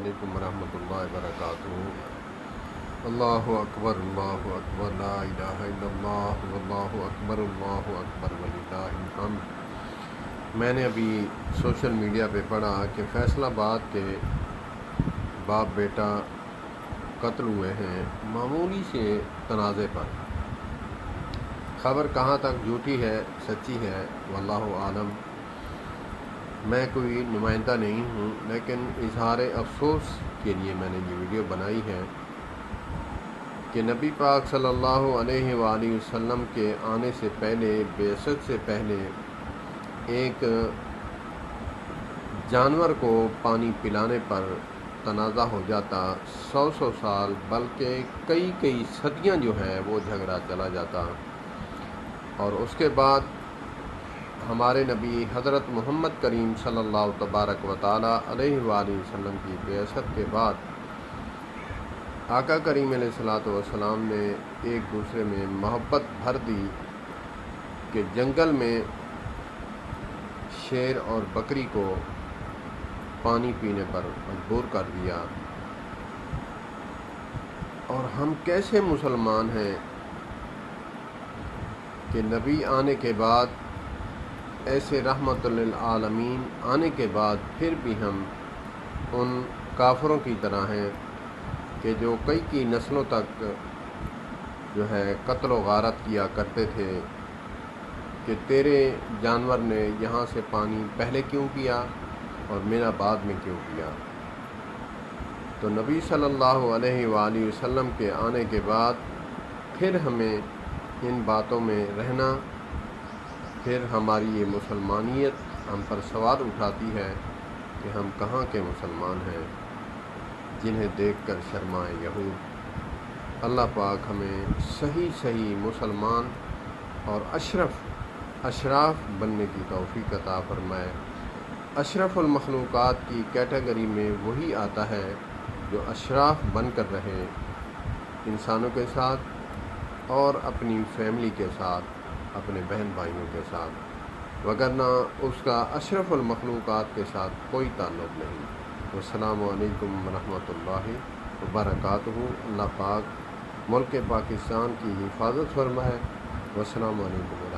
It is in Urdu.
علیکم ورحمۃ اللہ وبرکاتہ۔ اللہ اکبر لا الہ الا اللہ واللہ اکبر وللہ الحمد۔ میں نے ابھی سوشل میڈیا پہ پڑھا کہ فیصل آباد کے باپ بیٹا قتل ہوئے ہیں معمولی سے تنازع پر۔ خبر کہاں تک جھوٹی ہے سچی ہے واللہ عالم، میں کوئی نمائندہ نہیں ہوں، لیکن اظہار افسوس کے لیے میں نے یہ ویڈیو بنائی ہے کہ نبی پاک صلی اللہ علیہ وآلہ وسلم کے آنے سے پہلے، بعثت سے پہلے، ایک جانور کو پانی پلانے پر تنازع ہو جاتا، 100 سال بلکہ کئی صدیاں جو ہیں وہ جھگڑا چلا جاتا، اور اس کے بعد ہمارے نبی حضرت محمد کریم صلی اللہ تبارک و تعالی علیہ وآلہ وسلم کی بعثت کے بعد آقا کریم علیہ الصلوۃ والسلام نے ایک دوسرے میں محبت بھر دی کہ جنگل میں شیر اور بکری کو پانی پینے پر مجبور کر دیا۔ اور ہم کیسے مسلمان ہیں کہ نبی آنے کے بعد، ایسے رحمت للعالمین آنے کے بعد پھر بھی ہم ان کافروں کی طرح ہیں کہ جو کئی نسلوں تک جو ہے قتل و غارت کیا کرتے تھے کہ تیرے جانور نے یہاں سے پانی پہلے کیوں پیا اور میرا بعد میں کیوں پیا۔ تو نبی صلی اللہ علیہ وآلہ وسلم کے آنے کے بعد پھر ہمیں ان باتوں میں رہنا، پھر ہماری یہ مسلمانیت ہم پر سوال اٹھاتی ہے کہ ہم کہاں کے مسلمان ہیں جنہیں دیکھ کر شرمائے یہود۔ اللہ پاک ہمیں صحیح مسلمان اور اشراف بننے کی توفیق عطا فرمائے۔ اشرف المخلوقات کی کیٹیگری میں وہی آتا ہے جو اشراف بن کر رہے انسانوں کے ساتھ اور اپنی فیملی کے ساتھ، اپنے بہن بھائیوں کے ساتھ، وگرنہ اس کا اشرف المخلوقات کے ساتھ کوئی تعلق نہیں۔ السلام علیکم ورحمۃ اللہ وبرکاتہ۔ اللہ پاک ملک پاکستان کی حفاظت فرمائے۔ والسلام علیکم۔